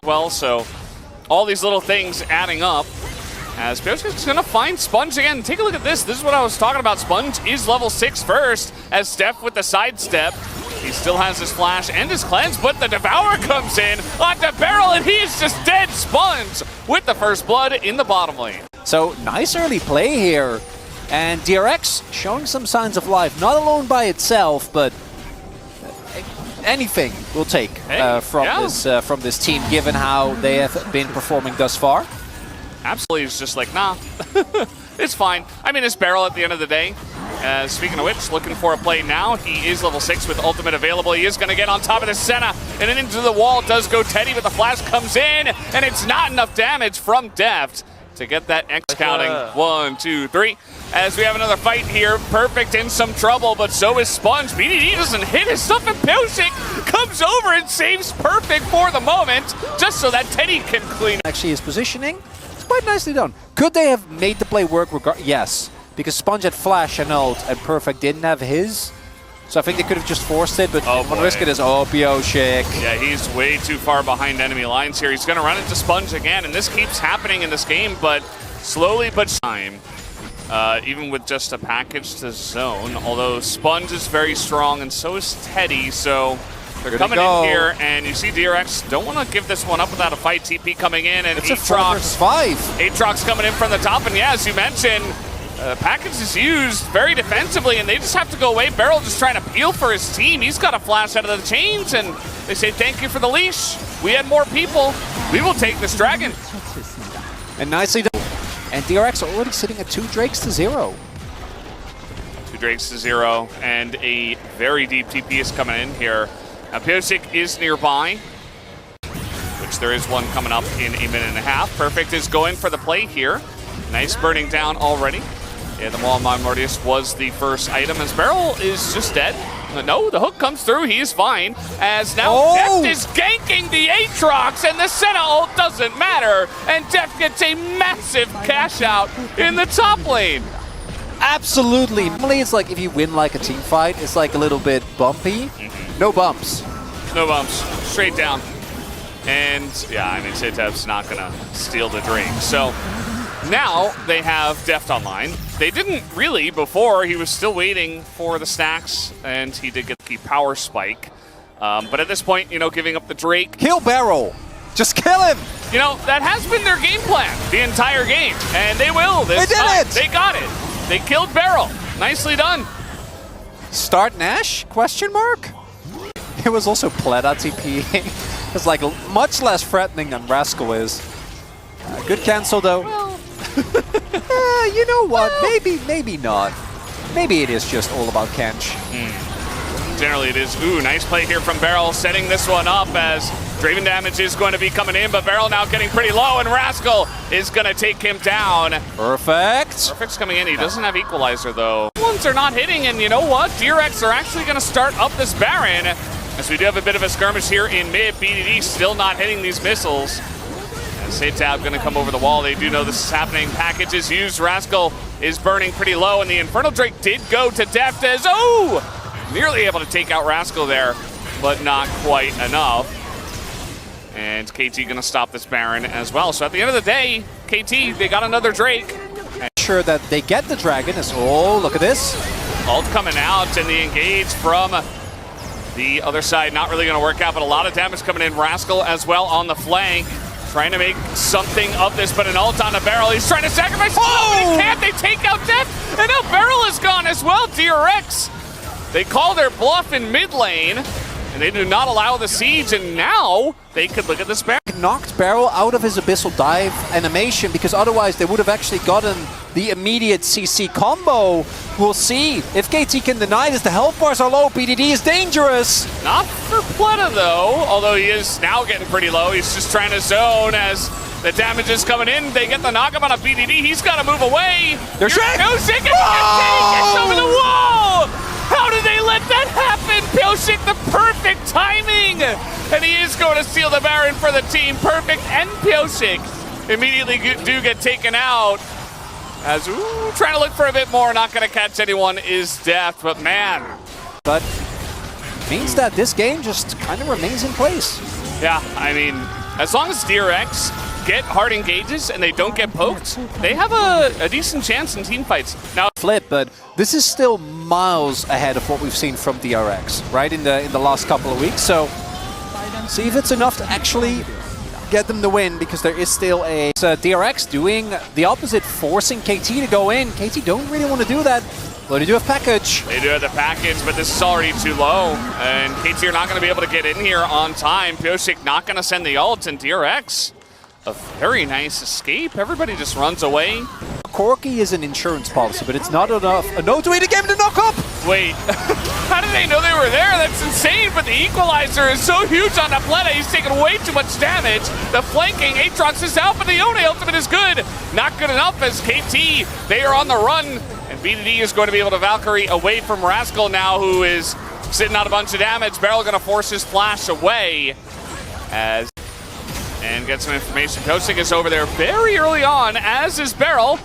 well, so all these little things adding up. As Pyosic's going to find Sponge again. Take a look at this. This is what I was talking about. Sponge is level 6 first, as Steph with the sidestep. He still has his flash and his cleanse, but the Devour comes in onto Barrel, and he is just dead. Sponge with the first blood in the bottom lane. So, nice early play here. And DRX showing some signs of life. Not alone by itself, but anything we'll take from this team, given how they have been performing thus far. Absolutely, he's just like, nah, it's fine. I mean, it's Barrel at the end of the day. Speaking of which, looking for a play now. He is level 6 with ultimate available. He is going to get on top of the Senna, and then into the wall does go Teddy, but the flash comes in, and it's not enough damage from Deft to get that X counting. 1, 2, 3. As we have another fight here. Perfect in some trouble, but so is Sponge. BDD doesn't hit his stuff, and Pyosic comes over and saves Perfect for the moment, just so that Teddy can clean. Actually, his positioning, it's quite nicely done. Could they have made the play work? Yes, because Sponge had flash and ult, and Perfect didn't have his. So I think they could have just forced it, but one risk it is Pyosic. Yeah, he's way too far behind enemy lines here. He's going to run into Sponge again, and this keeps happening in this game, but slowly but time. Even with just a package to zone, although Sponge is very strong, and so is Teddy, so they're coming in here, and you see DRX don't want to give this one up without a fight. TP coming in, and it's a 4 versus 5. Aatrox coming in from the top, and yeah, as you mentioned, package is used very defensively, and they just have to go away. Barrel just trying to peel for his team. He's got a flash out of the chains, and they say, thank you for the leash. We had more people. We will take this dragon. And nicely done. And DRX already sitting at 2 Drakes to 0. 2 Drakes to 0, and a very deep TP is coming in here. Now, Pyosic is nearby, which there is one coming up in a minute and a half. Perfect is going for the play here. Nice burning down already. Yeah, the Maul Mortius was the first item, as Barrel is just dead. No, the hook comes through. He is fine. As now Deft is ganking the Aatrox, and the Senna ult doesn't matter. And Deft gets a massive cash out in the top lane. Absolutely. Normally, it's like if you win like a team fight, it's like a little bit bumpy. No bumps. No bumps. Straight down. And yeah, I mean, Sitev's not going to steal the drink. So now they have Deft online. They didn't really before. He was still waiting for the stacks, and he did get the power spike. But at this point, you know, giving up the Drake. Kill Barrel. Just kill him. You know, that has been their game plan the entire game, and they will this time. They got it. They killed Barrel. Nicely done. Start Nash? Question mark? It was also Pleta TPing. It's like much less threatening than Rascal is. Good cancel though. Well, you know what? Maybe not. Maybe it is just all about Kench. Generally it is. Ooh, nice play here from Barrel, setting this one up as Draven damage is going to be coming in, but Barrel now getting pretty low, and Rascal is going to take him down. Perfect. Perfect's coming in. He doesn't have Equalizer, though. Ones are not hitting, and you know what? DRX are actually going to start up this Baron, as we do have a bit of a skirmish here in mid. BDD still not hitting these missiles. Satab going to come over the wall. They do know this is happening. Package is used. Rascal is burning pretty low, and the Infernal Drake did go to Deft as, nearly able to take out Rascal there, but not quite enough. And KT going to stop this Baron as well. So at the end of the day, KT, they got another Drake. Sure that they get the dragon. Look at this. Ult coming out, and the engage from the other side not really going to work out, but a lot of damage coming in. Rascal as well on the flank. Trying to make something of this, but an ult on a Barrel. He's trying to sacrifice. But he can't. They take out Deft, and now Barrel is gone as well. DRX, they call their bluff in mid lane, and they do not allow the siege, and now they could look at this Baron. Knocked Barrel out of his Abyssal Dive animation, because otherwise they would have actually gotten the immediate CC combo. We'll see if KT can deny this. The health bars are low. BDD is dangerous. Not for Pleta, though, although he is now getting pretty low. He's just trying to zone as the damage is coming in. They get the knockup on a BDD. He's got to move away. They're shaking. Pyosic it's over the wall. How did they let that happen? Pyosic, the perfect timing. And he is going to steal the Baron for the team. Perfect and Pyosic immediately do get taken out. As, trying to look for a bit more, not going to catch anyone is Deft, but man. But means that this game just kind of remains in place. Yeah, I mean, as long as DRX get hard engages and they don't get poked, they have a decent chance in team fights. Now, flip, but this is still miles ahead of what we've seen from DRX, right, in the last couple of weeks. So see if it's enough to actually get them the win, because there is still a DRX doing the opposite, forcing KT to go in. KT don't really want to do that. But they do have package. They do have the package, but this is already too low. And KT are not going to be able to get in here on time. Pyosik not going to send the ult, and DRX, a very nice escape. Everybody just runs away. Corki is an insurance policy, but it's not enough. A no to win a game to knock up! Wait, how did they know they were there? That's insane, but the equalizer is so huge on Apleta. He's taking way too much damage. The flanking, Aatrox is out, but the Yone ultimate is good. Not good enough as KT, they are on the run. And BDD is going to be able to Valkyrie away from Rascal now, who is sitting out a bunch of damage. Beryl going to force his flash away and get some information. Pyosik is over there very early on, as is Beryl.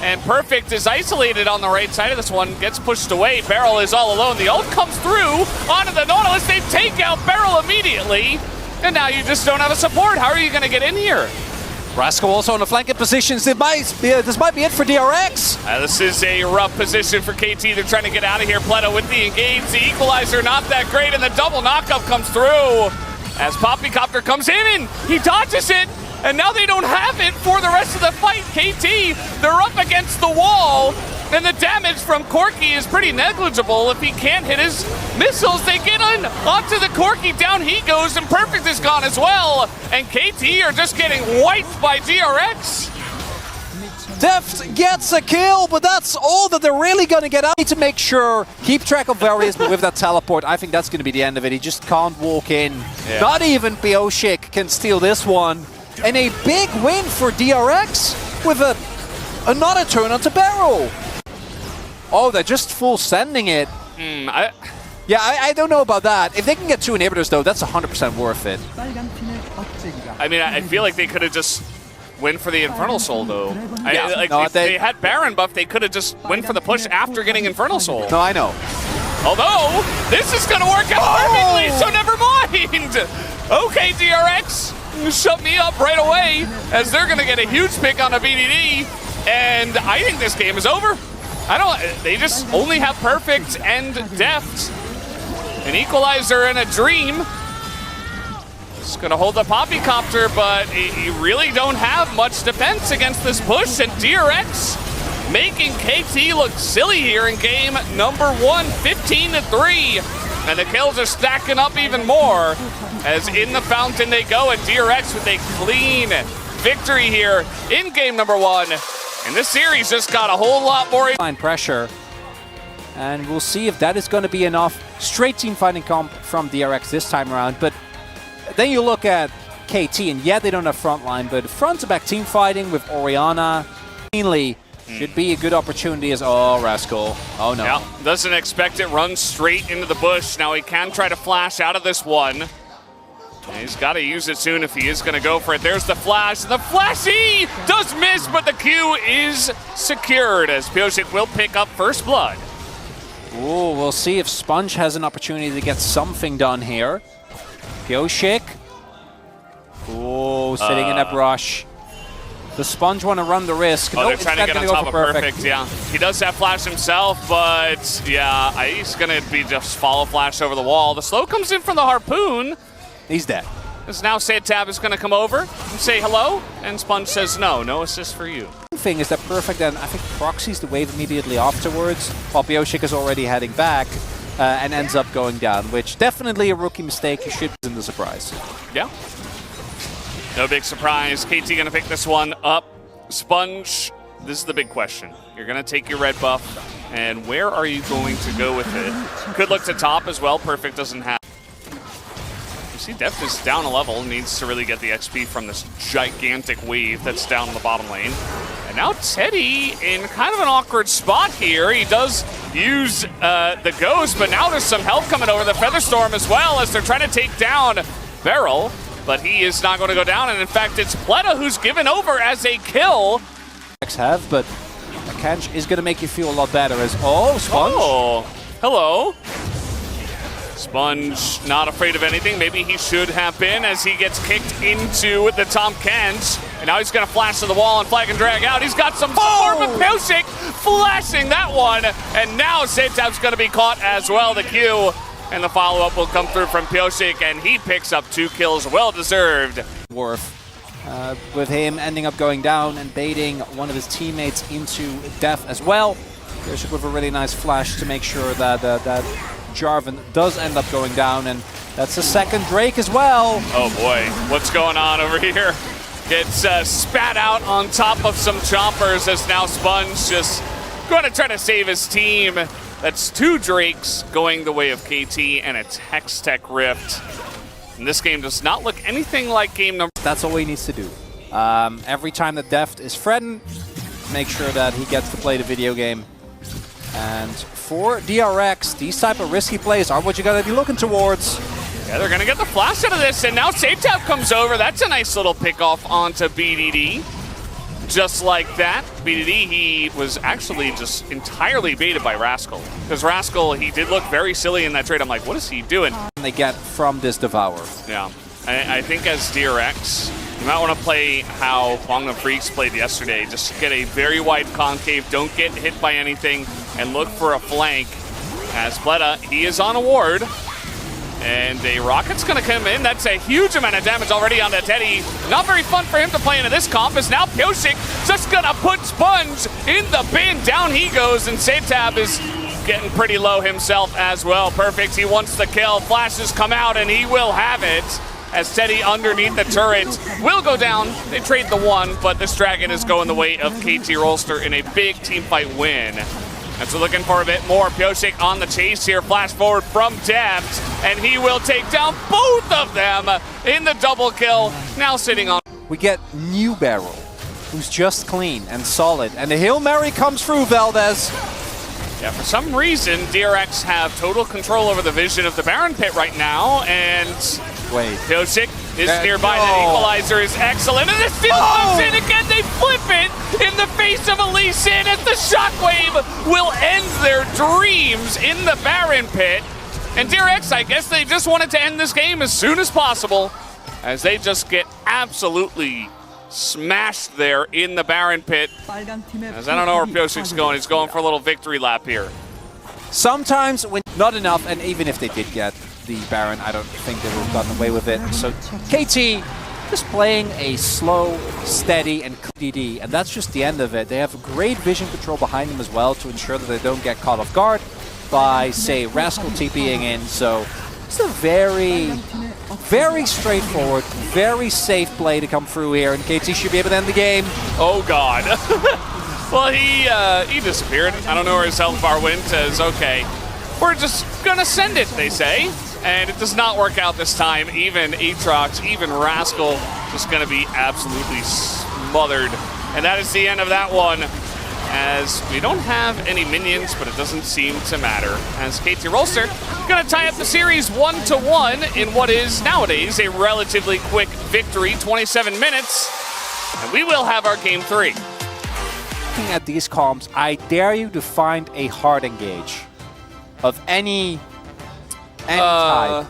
And Perfect is isolated on the right side of this one, gets pushed away. Beryl is all alone. The ult comes through onto the Nautilus. They take out Beryl immediately. And now you just don't have a support. How are you going to get in here? Rascal also on the flanking positions. This might be it for DRX. This is a rough position for KT. They're trying to get out of here. Pleta with the engage. The equalizer not that great, and the double knockup comes through as Poppycopter comes in and he dodges it. And now they don't have it for the rest of the fight. KT, they're up against the wall, and the damage from Corki is pretty negligible. If he can't hit his missiles, they get on onto the Corki. Down he goes, and Perfect is gone as well. And KT are just getting wiped by DRX. Deft gets a kill, but that's all that they're really going to get out. Need to make sure, keep track of Various, but with that teleport, I think that's going to be the end of it. He just can't walk in. Yeah. Not even Pyosik can steal this one. And a big win for DRX with another turn onto Beryl. Oh, they're just full sending it. I don't know about that. If they can get 2 inhibitors, though, that's 100% worth it. I mean, I feel like they could have just went for the Infernal Soul, though. Yeah. If they had Baron buff, they could have just went for the push after getting Infernal Soul. No, I know. Although, this is going to work out perfectly, so never mind. Okay, DRX. Shut me up right away, as they're going to get a huge pick on a BDD, and I think this game is over. They just only have Perfect and Deft. An equalizer and a dream. It's going to hold the Poppycopter, but you really don't have much defense against this push, and DRX making KT look silly here in game number 1, 15-3. And the kills are stacking up even more, as in the fountain they go, and DRX with a clean victory here in game number 1. And this series just got a whole lot more pressure. And we'll see if that is going to be enough. Straight team fighting comp from DRX this time around. But then you look at KT, and yeah, they don't have frontline, but front-to-back team fighting with Orianna, cleanly, should be a good opportunity as, oh, Rascal. Oh, no. Yeah, doesn't expect it, runs straight into the bush. Now he can try to flash out of this one. He's got to use it soon if he is going to go for it. There's the flash. The flashy does miss, but the Q is secured as Pyosik will pick up first blood. Ooh, we'll see if Sponge has an opportunity to get something done here. Pyosik. Ooh, sitting in a brush. The Sponge want to run the risk. Oh, they're trying to get on top of Perfect. Yeah, he does have flash himself, but yeah, he's going to be just follow flash over the wall. The slow comes in from the Harpoon. He's dead. As now Tab is going to come over and say hello, and Sponge says no assist for you. The thing is that Perfect, and I think proxies the wave immediately afterwards, while Pyosik is already heading back and ends up going down, which definitely a rookie mistake. You should be in the surprise. Yeah. No big surprise. KT going to pick this one up. Sponge, this is the big question. You're going to take your red buff, and where are you going to go with it? Could look to top as well. Perfect doesn't have. You see Deft is down a level, needs to really get the XP from this gigantic wave that's down in the bottom lane. And now Teddy in kind of an awkward spot here. He does use the Ghost, but now there's some help coming over the Featherstorm as well as they're trying to take down Beryl. But he is not going to go down, and in fact, it's Pleta who's given over as a kill. But Akanj is going to make you feel a lot better as, oh, Sponge. Oh, hello. Sponge not afraid of anything. Maybe he should have been, as he gets kicked into the Tom Kens. And now he's going to flash to the wall and flag and drag out. He's got some support, but Pyosik flashing that one. And now Savetap's going to be caught as well. The Q and the follow-up will come through from Pyosik, and he picks up 2 kills, well-deserved. Worth. With him ending up going down and baiting one of his teammates into death as well. Pyosik with a really nice flash to make sure that that Jarvan does end up going down, and that's a second Drake as well. Oh boy, what's going on over here? Gets spat out on top of some choppers as now Sponge just going to try to save his team. That's 2 Drakes going the way of KT and a Hextech Rift. And this game does not look anything like game number. That's all he needs to do. Every time that Deft is threatened, make sure that he gets to play the video game. And for DRX, these type of risky plays are what you gotta be looking towards. Yeah, they're gonna get the flash out of this, and now Savetap comes over. That's a nice little pick off onto BDD. Just like that, BDD, he was actually just entirely baited by Rascal. Because Rascal, he did look very silly in that trade. I'm like, what is he doing? They get from this Devour. Yeah, I think as DRX, you might want to play how Bongam Freaks played yesterday. Just get a very wide concave, don't get hit by anything, and look for a flank. As Pleta, he is on a ward. And a rocket's going to come in. That's a huge amount of damage already onto Teddy. Not very fun for him to play into this comp, as now Pyosik just going to put Sponge in the bin. Down he goes, and Savetap is getting pretty low himself as well. Perfect, he wants the kill. Flashes come out, and he will have it. As Teddy underneath the turret will go down. They trade the 1, but this Dragon is going the way of KT Rolster in a big team fight win. And so looking for a bit more. Pyosik on the chase here. Flash forward from Deft, and he will take down both of them in the double kill. Now sitting on. We get New Barrel, who's just clean and solid. And the Hail Mary comes through, Valdez. Yeah, for some reason, DRX have total control over the vision of the Baron Pit right now, and Pyosik is nearby. No. The equalizer is excellent, and the steal comes in again. They flip it in the face of Lee Sin as the Shockwave will end their dreams in the Baron Pit. And DRX, I guess they just wanted to end this game as soon as possible, as they just get absolutely smashed there in the Baron Pit. As I don't know where Pyosik's going. He's going for a little victory lap here. Sometimes when not enough, and even if they did get the Baron, I don't think they would have gotten away with it. So KT just playing a slow, steady, and DD, and that's just the end of it. They have great vision control behind them as well to ensure that they don't get caught off guard by, say, Rascal TPing in. So it's a very straightforward, very safe play to come through here, and KT should be able to end the game. Oh God. Well, he disappeared. I don't know where his health bar went. Says, okay, we're just gonna send it, they say. And it does not work out this time. Even Aatrox, even Rascal, just gonna be absolutely smothered. And that is the end of that one, as we don't have any minions, but it doesn't seem to matter. As KT Rolster gonna tie up the series 1-1 in what is nowadays a relatively quick victory, 27 minutes. And we will have our game 3. Looking at these comps, I dare you to find a hard engage of any type.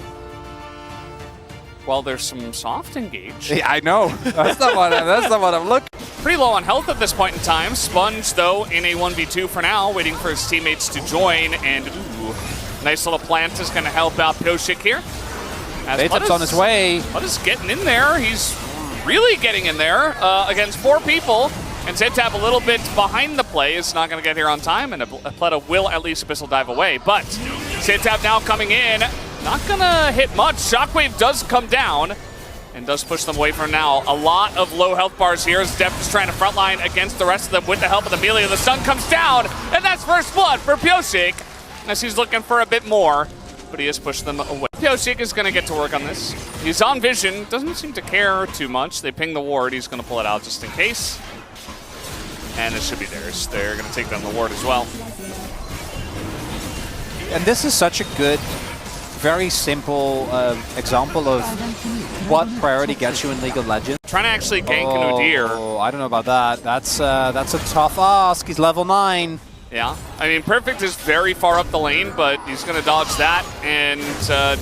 Well, there's some soft engage. Yeah, I know. That's not what I'm looking. Pretty low on health at this point in time. Sponge, though, in a 1v2 for now, waiting for his teammates to join. And, ooh, nice little plant is going to help out Pyosik here. Baytup's on his way. Is getting in there. He's really getting in there against 4 people. And Savetap a little bit behind the play is not going to get here on time, and Pleta will at least Abyssal dive away. But Savetap now coming in, not going to hit much. Shockwave does come down and does push them away from now. A lot of low health bars here as Deft is trying to frontline against the rest of them with the help of the melee. The stun comes down, and that's first blood for Pyosik, as he's looking for a bit more, but he has pushed them away. Pyosik is going to get to work on this. He's on vision, doesn't seem to care too much. They ping the ward, he's going to pull it out just in case. And this should be theirs. They're going to take down the ward as well. And this is such a good, very simple example of what priority gets you in League of Legends. Trying to actually gank an Udyr. Oh, I don't know about that. That's a tough ask. He's level 9. Yeah, I mean, Perfect is very far up the lane, but he's going to dodge that. And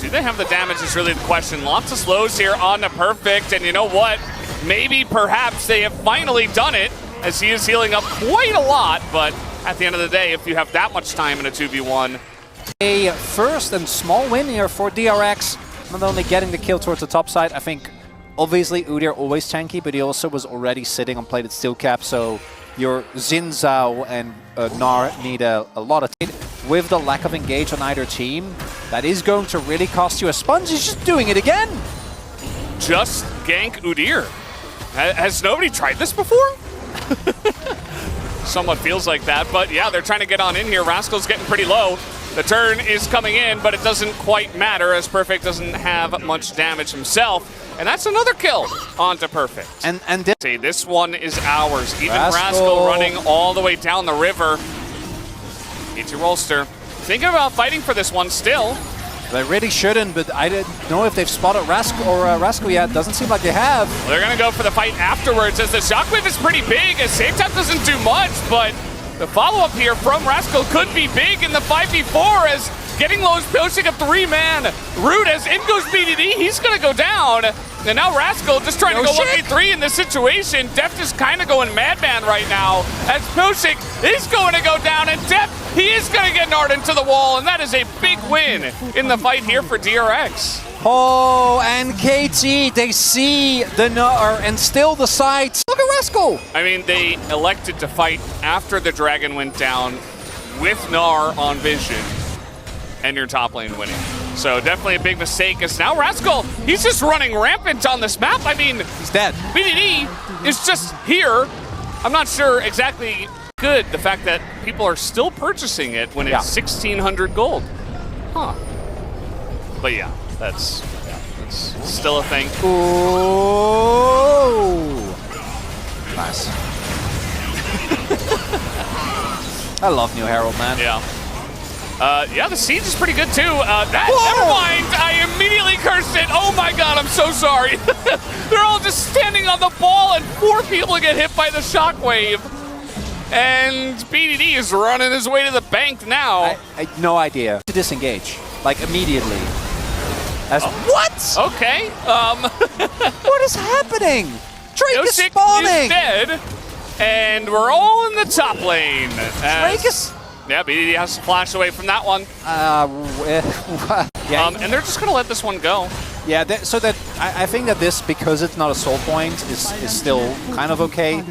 do they have the damage is really the question. Lots of slows here on the Perfect, and you know what? Maybe, perhaps, they have finally done it, as he is healing up quite a lot, but at the end of the day, if you have that much time in a 2v1. A first and small win here for DRX, not only getting the kill towards the top side. I think, obviously, Udyr always tanky, but he also was already sitting on plated steel cap, so your Xin Zhao and Gnar need a lot of time. With the lack of engage on either team, that is going to really cost you. A Sponge is just doing it again. Just gank Udyr. Has nobody tried this before? Somewhat feels like that, but yeah, they're trying to get on in here. Rascal's getting pretty low. The turn is coming in, but it doesn't quite matter as Perfect doesn't have much damage himself. And that's another kill onto Perfect. And this one is ours. Even Rascal running all the way down the river. It's your Rolster. Thinking about fighting for this one still. They really shouldn't, but I didn't know if they've spotted Rascal yet. Doesn't seem like they have. Well, they're going to go for the fight afterwards, as the shockwave is pretty big, as Save Tap doesn't do much, but the follow-up here from Rascal could be big in the 5v4, as getting low is Pilchik a 3-man. Root, as in goes BDD, he's going to go down. And now Rascal just trying to go 1v3 in this situation. Deft is kind of going madman right now, as Pilchik is going to go down, and Deft, he is going to get Nard into the wall, and that is a big win in the fight here for DRX. Oh, and KT, they see the Gnar and still the sight. Look at Rascal. I mean, they elected to fight after the Dragon went down with Gnar on Vision, and your top lane winning. So definitely a big mistake, as now Rascal, he's just running rampant on this map. I mean, he's dead. BDD is just here. I'm not sure exactly good, the fact that people are still purchasing it when it's 1,600 gold. Huh. But yeah, that's still a thing. Ooh. Nice. I love New Herald, man. Yeah. Yeah, the siege is pretty good too. Never mind, I immediately cursed it. Oh my god, I'm so sorry. They're all just standing on the ball and 4 people get hit by the shockwave. And BDD is running his way to the bank now. I no idea. To disengage, like immediately. What? Okay. What is happening? Drake is spawning. Is dead, and we're all in the top lane. Drake is. Yeah, BDD has to flash away from that one. Yeah. And they're just going to let this one go. Yeah, so that I think that this, because it's not a soul point, is still kind of okay.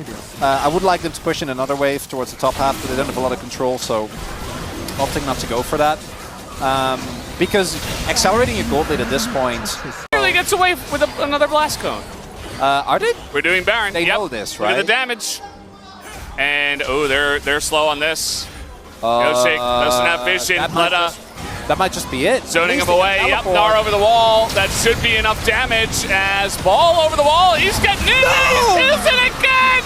I would like them to push in another wave towards the top half, but they don't have a lot of control, so opting not to go for that. Because accelerating your gold lead at this point... Really gets away with another blast cone. Are they? We're doing Baron. They know this, right? Look at the damage. And, oh, they're slow on this. Yoshik doesn't have vision. That might just be it. Zoning him away. Yep, Gnar over the wall. That should be enough damage, as Ball over the wall. He's getting in. No! He kills it again!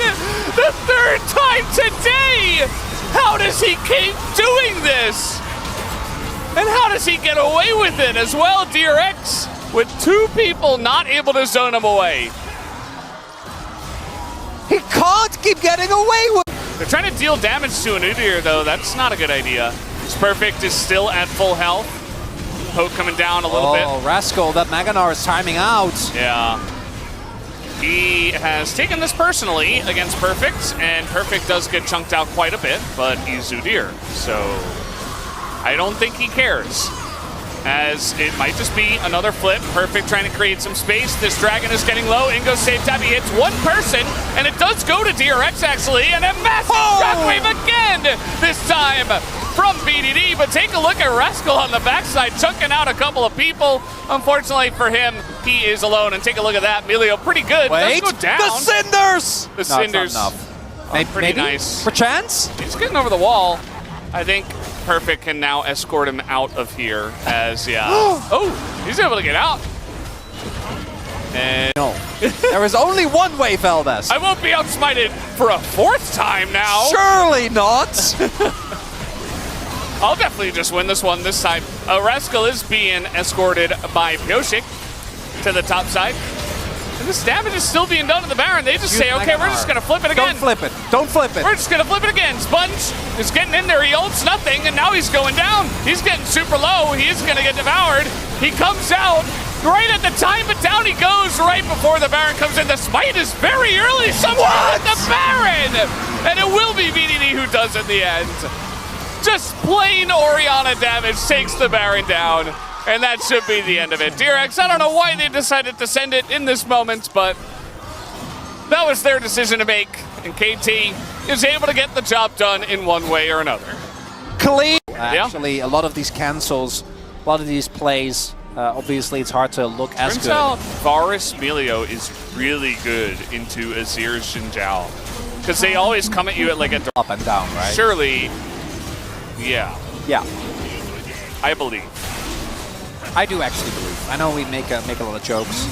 The 3rd time today! How does he keep doing this? And how does he get away with it as well? DRX with 2 people not able to zone him away. He can't keep getting away with it. They're trying to deal damage to an Udyr, though. That's not a good idea. Perfect is still at full health. Poke coming down a little bit. Oh, Rascal, that Maganar is timing out. Yeah. He has taken this personally against Perfect, and Perfect does get chunked out quite a bit, but he's Udyr, so I don't think he cares. As it might just be another flip. Perfect trying to create some space. This Dragon is getting low. In goes Save Tap. He hits one person, and it does go to DRX, actually, and a massive shockwave again, this time from BDD. But take a look at Rascal on the backside, chunking out a couple of people. Unfortunately for him, he is alone. And take a look at that. Melio, pretty good. Wait, does go down. the Cinders! The Cinders. Not enough. Pretty maybe? nice. For chance? He's getting over the wall. I think Perfect can now escort him out of here, as, oh, he's able to get out. And no, there is only one way, Feldes. I won't be outsmited for a 4th time now. Surely not. I'll definitely just win this one this time. Rascal is being escorted by Yoshik to the top side. And this damage is still being done to the Baron. They just say, okay, we're just going to flip it again. Don't flip it. Don't flip it. We're just going to flip it again. Sponge is getting in there. He ults nothing, and now he's going down. He's getting super low. He is going to get devoured. He comes out right at the time, but down he goes right before the Baron comes in. The smite is very early. Someone with the Baron! And it will be BDD who does in the end. Just plain Orianna damage takes the Baron down. And that should be the end of it. DRX, I don't know why they decided to send it in this moment, but that was their decision to make. And KT is able to get the job done in one way or another. Clean. Actually, a lot of these cancels, a lot of these plays, obviously it's hard to look as good. Turns out Varus Melio is really good into Azir's Xin Zhao. Because they always come at you at like a... Up and down, right? Surely, yeah. Yeah. I believe. I do actually believe. I know we make a lot of jokes,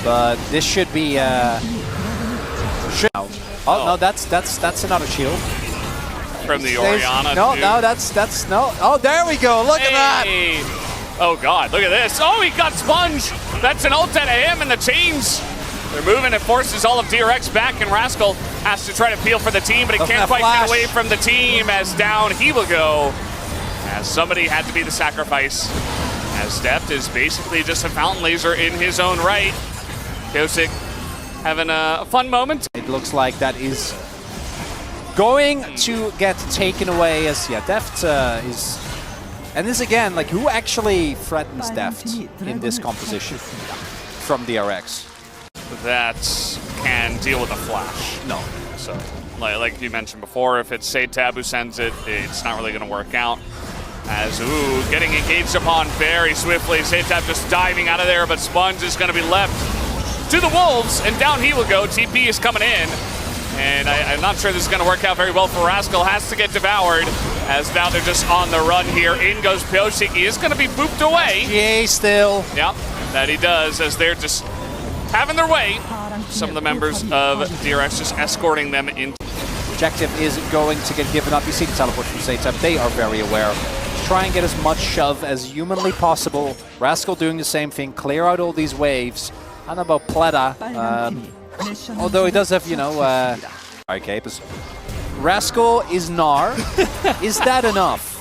but this should be. No, that's another shield From the Orianna. No, too. no, that's no. Oh, there we go. Look at that. Oh God, look at this. Oh, he got Sponge. That's an ult out of him and the chains. They're moving. It forces all of DRX back, and Rascal has to try to peel for the team, but he can't quite get away from the team. As down he will go. As somebody had to be the sacrifice. As Deft is basically just a fountain laser in his own right. Kosick having a fun moment. It looks like that is going to get taken away as, yeah, Deft is... And this again, like, who actually threatens Deft in this composition from DRX? That can deal with a flash. No. So, like you mentioned before, if it's Satab who sends it, it's not really going to work out. As, ooh, getting engaged upon very swiftly. Satab just diving out of there, but Sponge is going to be left to the Wolves, and down he will go. TP is coming in, and I'm not sure this is going to work out very well for Rascal. Has to get devoured, as now they're just on the run here. In goes Pyosik. He is going to be booped away. GA still. Yep, that he does, as they're just having their way. Some of the members of DRX just escorting them in. Objective is going to get given up. You see the teleport from Satab. They are very aware. Try and get as much shove as humanly possible. Rascal doing the same thing. Clear out all these waves. I don't know about Pleta. Although he does have, you know... okay, but Rascal is Gnar. Is that enough?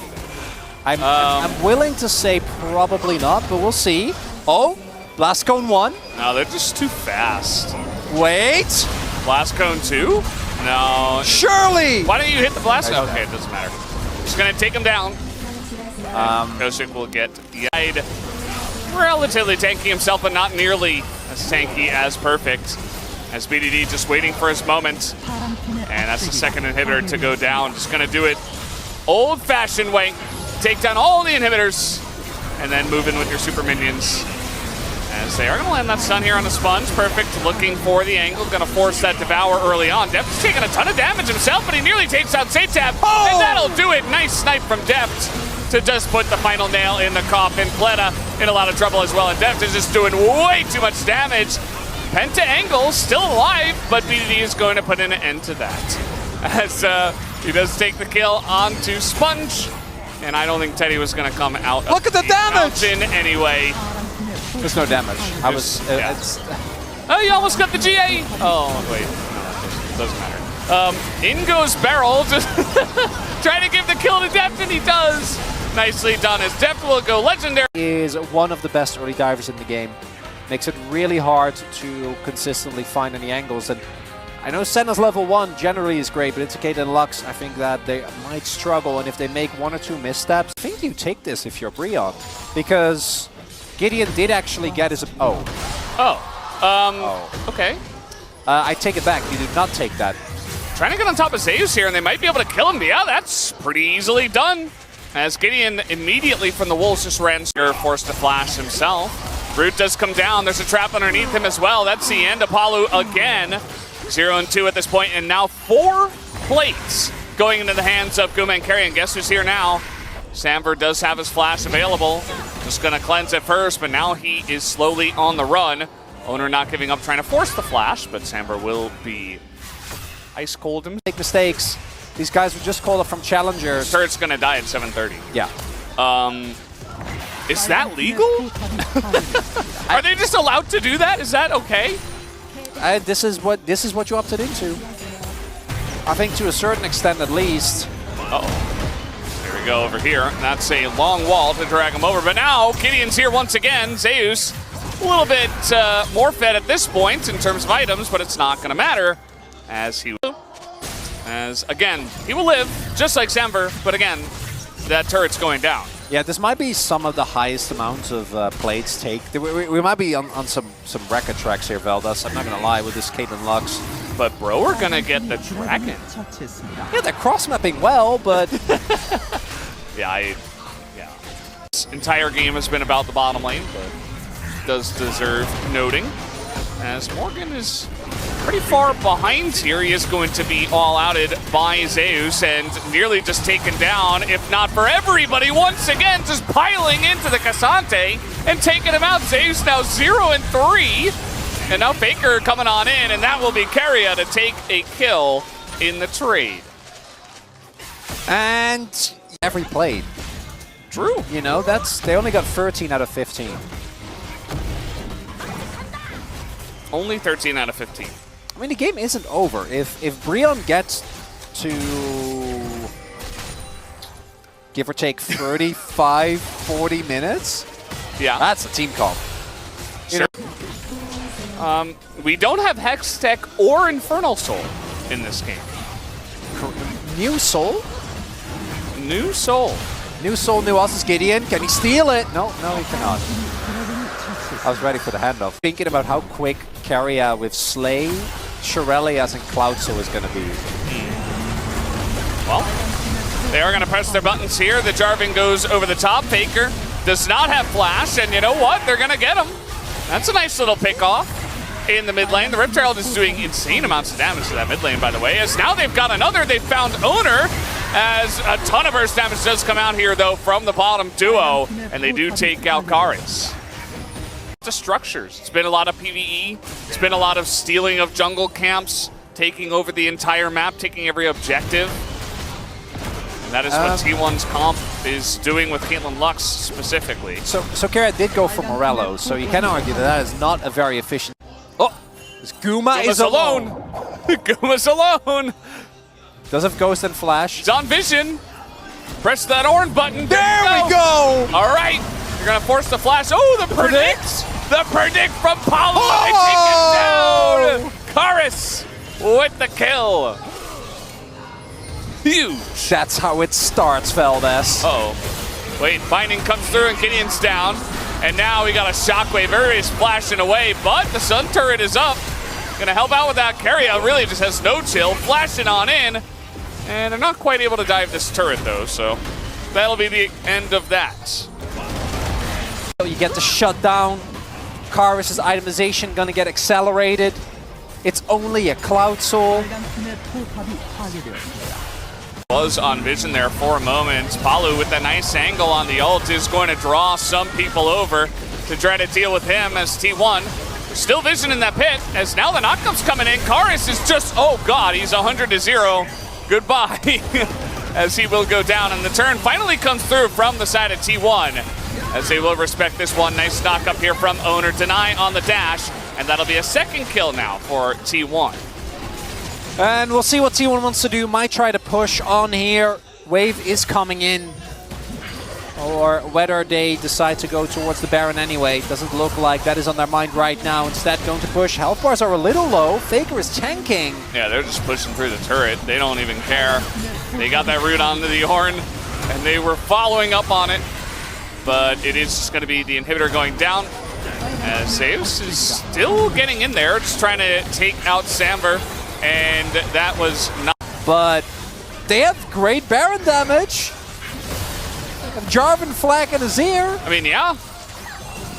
I'm willing to say probably not, but we'll see. Oh, Blast Cone 1. No, they're just too fast. Wait. Blast Cone 2? No. Surely! Why don't you hit the blast? Okay, it doesn't matter. Just going to take him down. Kosick will get Yide. Relatively tanky himself, but not nearly as tanky as Perfect. As BDD just waiting for his moment. And that's the second inhibitor to go down. Just going to do it old-fashioned way. Take down all the inhibitors. And then move in with your super minions. As they are going to land that stun here on the Sponge. Perfect looking for the angle. Going to force that Devour early on. Deft is taking a ton of damage himself, but he nearly takes out Satab. Oh! And that'll do it. Nice snipe from Deft to just put the final nail in the coffin. Pleta in a lot of trouble as well, and Deft is just doing way too much damage. Penta Angle still alive, but BDD is going to put an end to that. As he does take the kill onto Sponge, and I don't think Teddy was going to come out. Look at the damage! Mountain anyway. There's no damage. I was... Oh, you almost got the GA! Oh, wait. No, it doesn't matter. In goes Barrel, just trying to give the kill to Deft, and he does. Nicely done, as Deft will go legendary. He is one of the best early divers in the game. Makes it really hard to consistently find any angles. And I know Senna's level 1 generally is great, but Intercade and Lux, I think that they might struggle. And if they make 1 or 2 missteps, I think you take this if you're Breon. Because Gideon did actually get his... Okay. I take it back. You did not take that. Trying to get on top of Zeus here, and they might be able to kill him. Yeah, that's pretty easily done. As Gideon immediately from the Wolves just ran, forced to flash himself. Brute does come down. There's a trap underneath him as well. That's the end. Apollo again. 0 and 2 at this point, and now 4 plates going into the hands of Guma and Carry. And guess who's here now? Samver does have his flash available. Just going to cleanse it first, but now he is slowly on the run. Owner not giving up, trying to force the flash, but Samver will be ice cold him. Make mistakes. These guys were just called up from challengers. Turret's going to die at 7:30. Yeah. Is that legal? Are they just allowed to do that? Is that okay? this is what you opted into. I think to a certain extent at least. Uh-oh. There we go over here. That's a long wall to drag him over. But now Gideon's here once again. Zeus a little bit more fed at this point in terms of items, but it's not going to matter as he will. As, again, he will live, just like Samver, but again, that turret's going down. Yeah, this might be some of the highest amounts of plates take. We might be on some record tracks here, Veldas. I'm not going to lie with this Caitlyn Lux. But bro, we're going to get the dragon. Yeah, they're cross-mapping well, but... yeah. This entire game has been about the bottom lane, but does deserve noting. As Morgan is pretty far behind here. He is going to be all outed by Zeus and nearly just taken down, if not for everybody. Once again, just piling into the Cassante and taking him out. Zeus now 0-3. And now Faker coming on in, and that will be Keria to take a kill in the trade. And every played. True. You know, they only got 13 out of 15. Only 13 out of 15. I mean, the game isn't over. If Brion gets to give or take 35, 40 minutes, yeah, that's a team comp. Sure. We don't have Hex Tech or Infernal Soul in this game. New Soul? New Soul. New Soul, new us is Gideon. Can he steal it? No, he cannot. I was ready for the handoff. Thinking about how quick Keria with Slay, Shirelli as in Cloud Soul is going to be. Well, they are going to press their buttons here. The Jarvan goes over the top. Faker does not have flash, and you know what? They're going to get him. That's a nice little pick off in the mid lane. The Rift Herald is doing insane amounts of damage to that mid lane, by the way, as now they've got another. They've found Owner, as a ton of burst damage does come out here, though, from the bottom duo, and they do take out Karis. The structures. It's been a lot of PvE. It's been a lot of stealing of jungle camps, taking over the entire map, taking every objective. And that is what T1's comp is doing with Caitlyn Lux specifically. So Keria did go for Morello, so you can argue that is not a very efficient... Oh! This Guma is alone! Guma's alone! Does have Ghost and Flash. He's on vision. Press that orange button. There we go! All right. You're going to force the flash. Oh, the predict! The predict from Paulo. Oh! They take it down. Karis with the kill. Huge. That's how it starts, Veldas. Uh-oh. Wait, Binding comes through and Gideon's down. And now we got a Shockwave. Everybody's flashing away, but the Sun Turret is up. Gonna help out with that. Keria really just has no chill. Flashing on in. And they're not quite able to dive this turret, though, so that'll be the end of that. You get the shutdown. Karis' itemization gonna get accelerated. It's only a Cloud Soul. Was on vision there for a moment. Palu with a nice angle on the ult is going to draw some people over to try to deal with him as T1. Still vision in that pit as now the knockup's coming in. Karis is just, oh god, he's 100-0. Goodbye. As he will go down, and the turn finally comes through from the side of T1. As they will respect this one. Nice knock up here from Owner. Deny on the dash, and that'll be a second kill now for T1. And we'll see what T1 wants to do. Might try to push on here. Wave is coming in. Or whether they decide to go towards the Baron anyway. Doesn't look like that is on their mind right now. Instead going to push. Health bars are a little low. Faker is tanking. Yeah, they're just pushing through the turret. They don't even care. They got that root onto the horn, and they were following up on it. But it is just going to be the inhibitor going down. As Zeus is still getting in there, just trying to take out Samver. And that was not... But they have great Baron damage. Jarvan Flack in his ear. I mean, yeah.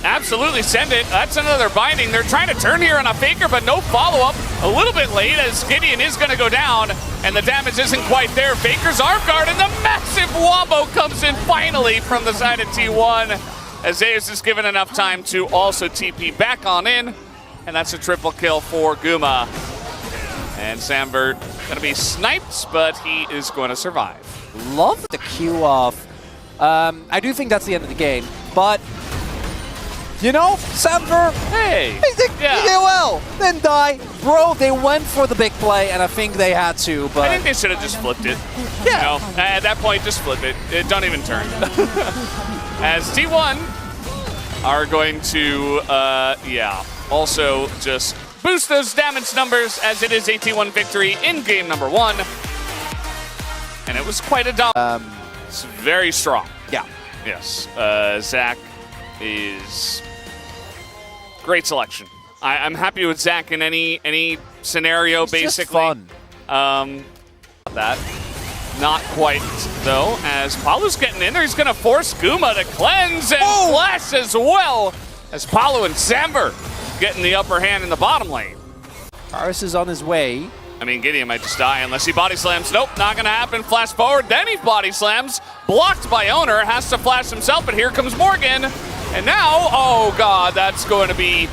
Absolutely send it. That's another Binding. They're trying to turn here on a Faker, but no follow-up. A little bit late as Gideon is going to go down, and the damage isn't quite there. Faker's arm guard, and the massive wombo comes in finally from the side of T1. As Zeus is given enough time to also TP back on in, and that's a triple kill for Guma. And Samver going to be sniped, but he is going to survive. Love the Q off. I do think that's the end of the game, but You know, Samver, Hey! he did well. Didn't die. Bro, they went for the big play, and I think they had to, but... I think they should have just flipped it. Yeah. You know, at that point, just flip it. Don't even turn. As T1 are going to, also just boost those damage numbers as it is a T1 victory in game number 1. And it was quite a it's very strong. Yeah. Yes. Zach is great selection. I'm happy with Zach in any scenario, It's basically. just fun. That. Not quite, though, as Palu's getting in there. He's going to force Guma to cleanse and flash as well, as Palu and Samver getting the upper hand in the bottom lane. Paris is on his way. I mean, Gideon might just die unless he body slams. Nope, not going to happen. Flash forward, then he body slams. Blocked by Owner, has to flash himself, but here comes Morgan. And now, oh god, that's going to be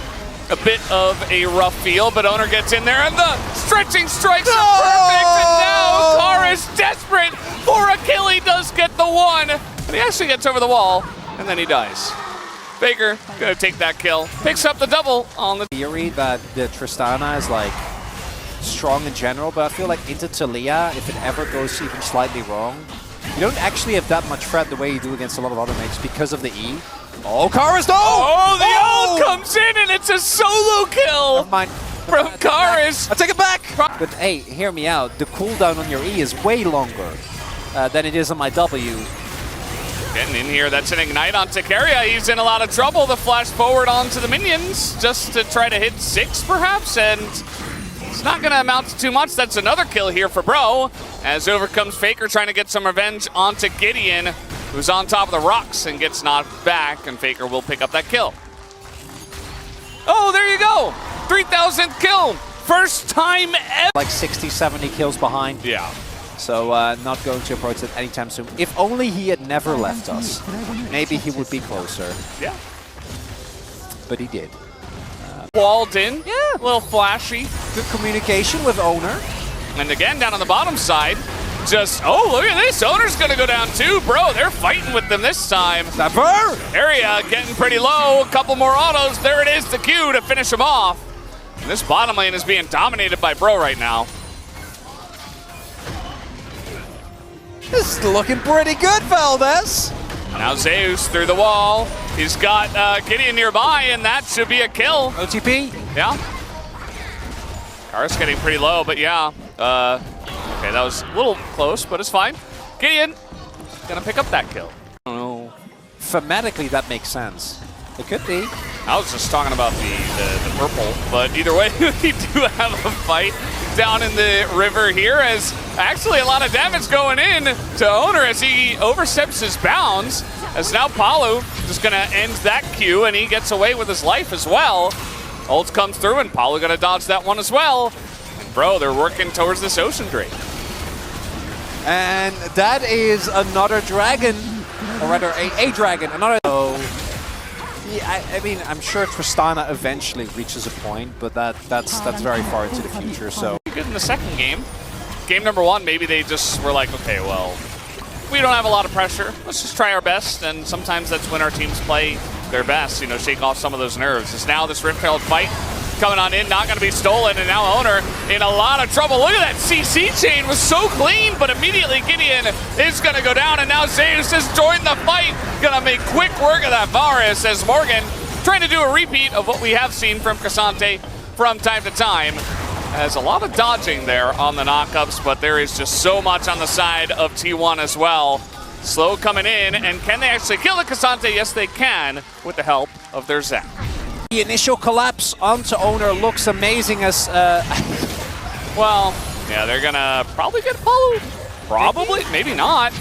a bit of a rough feel, but Owner gets in there, and the stretching strikes are perfect, and now Carr is desperate for a kill. He does get the one, and he actually gets over the wall, and then he dies. Faker gonna take that kill, picks up the double on the Theory that the Tristana is like strong in general, but I feel like into Talia, if it ever goes even slightly wrong, you don't actually have that much threat the way you do against a lot of other mates because of the E. Oh, Karis, no! Oh, the ult comes in, and it's a solo kill from Karis. I take it back! But hey, hear me out. The cooldown on your E is way longer than it is on my W. Getting in here, that's an ignite on Takaria. He's in a lot of trouble. The flash forward onto the minions just to try to hit 6, perhaps, and it's not going to amount to too much. That's another kill here for Bro, as over comes Faker trying to get some revenge onto Gideon, who's on top of the rocks and gets knocked back, and Faker will pick up that kill. Oh, there you go! 3,000th kill! First time ever! Like 60, 70 kills behind. Yeah. So not going to approach it anytime soon. If only he had never left us, maybe he would be closer. Yeah. But he did. Walled in. Yeah. A little flashy. Good communication with Owner. And again, down on the bottom side, just, oh, look at this. Owner's going to go down too. Bro, they're fighting with them this time. Area getting pretty low. A couple more autos. There it is, the Q to finish him off. And this bottom lane is being dominated by Bro right now. This is looking pretty good, Valdez. Now Zeus through the wall. He's got Gideon nearby, and that should be a kill. OTP? Yeah. Karis getting pretty low, but yeah. Okay, that was a little close, but it's fine. Gideon gonna pick up that kill. Oh. Thematically, that makes sense. It could be. I was just talking about the purple, but either way, we do have a fight down in the river here, as actually a lot of damage going in to Owner as he oversteps his bounds, as now Palu just gonna end that Q, and he gets away with his life as well. Ult comes through, and Palu gonna dodge that one as well. And bro, they're working towards this Ocean Drake. And that is another dragon, or rather a dragon, another. Yeah, I mean, I'm sure Tristana eventually reaches a point, but that's very far into the future. So good in the second game. Game number 1, maybe they just were like, okay, well, we don't have a lot of pressure. Let's just try our best, and sometimes that's when our teams play their best. You know, shake off some of those nerves. As now this Rift-Herald fight coming on in, not going to be stolen, and now Owner in a lot of trouble. Look at that CC chain, was so clean, but immediately Gideon is going to go down, and now Zeus has joined the fight. Going to make quick work of that Varus, as Morgan trying to do a repeat of what we have seen from Cassante from time to time. Has a lot of dodging there on the knockups, but there is just so much on the side of T1 as well. Slow coming in, and can they actually kill the Cassante? Yes, they can, with the help of their Zach. The initial collapse onto Owner looks amazing as... Well, yeah, they're gonna probably get followed. Probably, maybe not.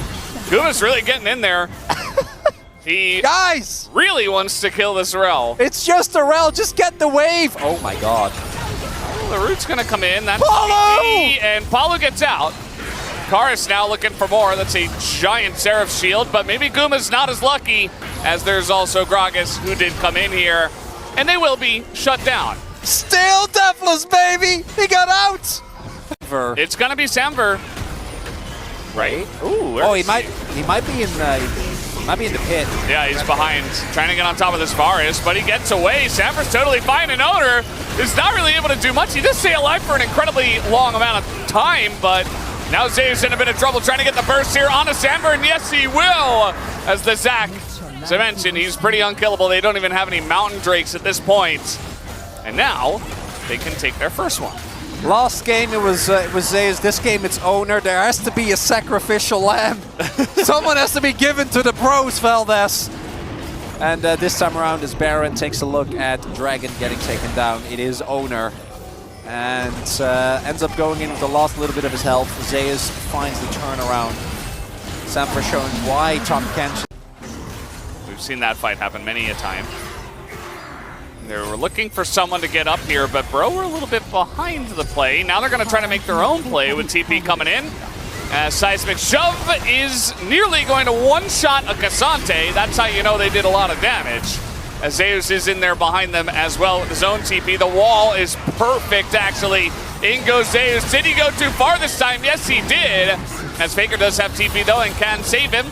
Guma's really getting in there. He guys really wants to kill this Rel. It's just a Rel, just get the wave. Oh my god. Well, the root's gonna come in, that's Palu! And Palu gets out. Karis now looking for more. That's a giant Seraph shield, but maybe Guma's not as lucky, as there's also Gragas who did come in here, and they will be shut down. Still deathless, baby! He got out! It's gonna be Samver. Right? Ooh, oh, he might be in Might be in the pit. Yeah, he's behind, trying to get on top of this Varus, but he gets away. Samber's totally fine, and Owner is not really able to do much. He does stay alive for an incredibly long amount of time, but now Zeus in a bit of trouble trying to get the burst here onto Samber, and yes, he will! As the Zac, as I mentioned, he's pretty unkillable. They don't even have any Mountain Drakes at this point. And now, they can take their first one. Last game it was Zeus. This game it's Owner. There has to be a sacrificial lamb. Someone has to be given to the pros, Valdez. And this time around, as Baron takes a look at Dragon getting taken down, it is Owner. And ends up going in with the last little bit of his health. Zeus finds the turnaround. Samper showing why Tom Kent. We've seen that fight happen many a time. They were looking for someone to get up here, but Bro were a little bit behind the play. Now they're going to try to make their own play with TP coming in. Seismic Shove is nearly going to one-shot a Cassante. That's how you know they did a lot of damage. As Zeus is in there behind them as well with his own TP. The wall is perfect, actually. In goes Zeus. Did he go too far this time? Yes, he did. As Faker does have TP, though, and can save him.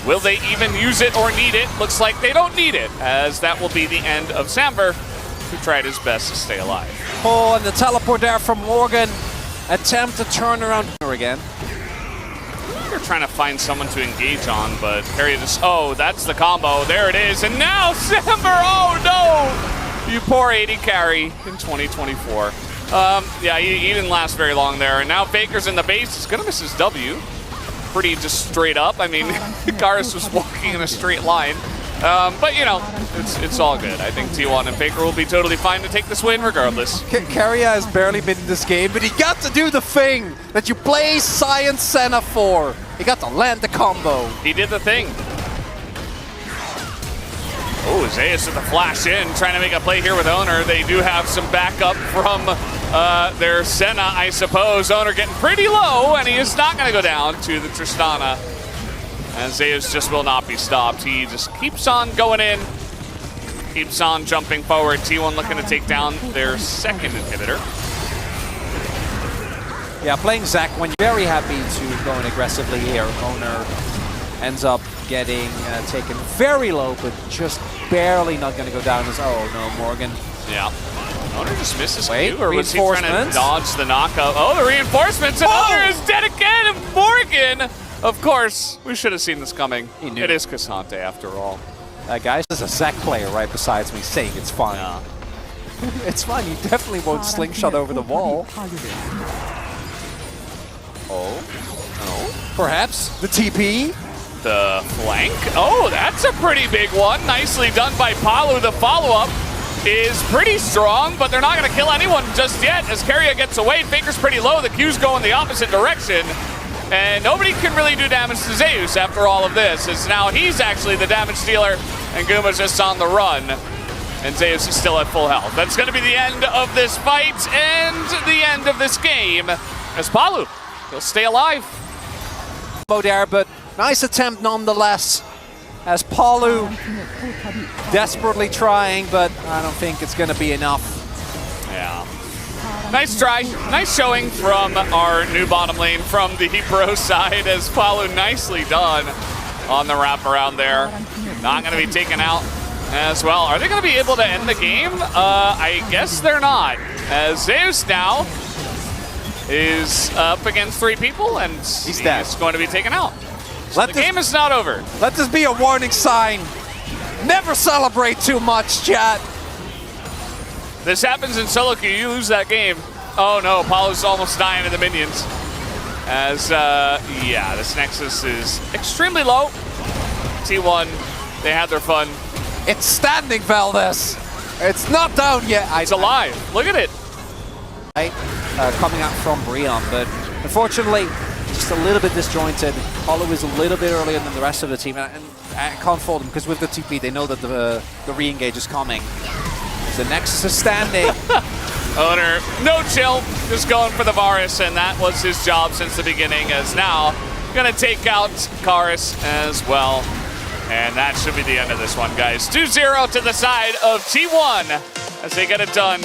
Will they even use it or need it? Looks like they don't need it, as that will be the end of Samber, who tried his best to stay alive. Oh, and the teleport there from Morgan. Attempt to turn around here again. They're trying to find someone to engage on, but Harry just, oh, that's the combo. There it is, and now Samber, oh no! You poor 80 carry in 2024. Yeah, he didn't last very long there, and now Faker's in the base. He's gonna miss his W. Pretty just straight up. I mean, Garis was walking in a straight line. But, you know, it's all good. I think T1 and Faker will be totally fine to take this win regardless. Keria has barely been in this game, but he got to do the thing that you play Science Senna for. He got to land the combo. He did the thing. Oh, Zeus with the flash in, trying to make a play here with Owner. They do have some backup from their Senna, I suppose. Owner getting pretty low, and he is not going to go down to the Tristana. And Zeus just will not be stopped. He just keeps on going in, keeps on jumping forward. T1 looking to take down their second inhibitor. Yeah, playing Zac when you're very happy to go in aggressively here. Owner ends up getting taken very low, but just barely not going to go down as, oh no, Morgan. Yeah. Owner just misses Wait, Q, or was he trying to dodge the knockout? Oh, the reinforcements, and Owner is dead again, and Morgan! Of course, we should have seen this coming. He knew. It is Cassante after all. Guys, there's a Zac player right besides me saying it's fine. Yeah. It's fine, you definitely won't slingshot over the wall. Oh. Perhaps the TP? The flank. Oh, that's a pretty big one. Nicely done by Palu. The follow-up is pretty strong, but they're not going to kill anyone just yet as Keria gets away. Faker's pretty low. The Q's go in the opposite direction. And nobody can really do damage to Zeus after all of this, as now he's actually the damage dealer, and Guma's just on the run. And Zeus is still at full health. That's going to be the end of this fight and the end of this game, as Palu will stay alive. There, but nice attempt nonetheless, as Palu desperately trying, but I don't think it's going to be enough. Yeah. Nice try. Nice showing from our new bottom lane from the pro side, as Palu nicely done on the wraparound there. Not going to be taken out as well. Are they going to be able to end the game? I guess they're not, as Zeus now is up against 3 people, and he's going to be taken out. So the game is not over. Let this be a warning sign. Never celebrate too much, chat. This happens in solo queue, you lose that game. Oh no, Palu's almost dying to the minions. As, yeah, this Nexus is extremely low. T1, they had their fun. It's standing, Valdez. It's not down yet. It's alive. Look at it. Coming out from Brion, but unfortunately, just a little bit disjointed. Palu is a little bit earlier than the rest of the team, and I can't fault them because with the TP, they know that the re-engage is coming. The Nexus is standing. Owner, no chill, just going for the Varus, and that was his job since the beginning, as now gonna take out Karis as well. And that should be the end of this one, guys. 2-0 to the side of T1 as they get it done.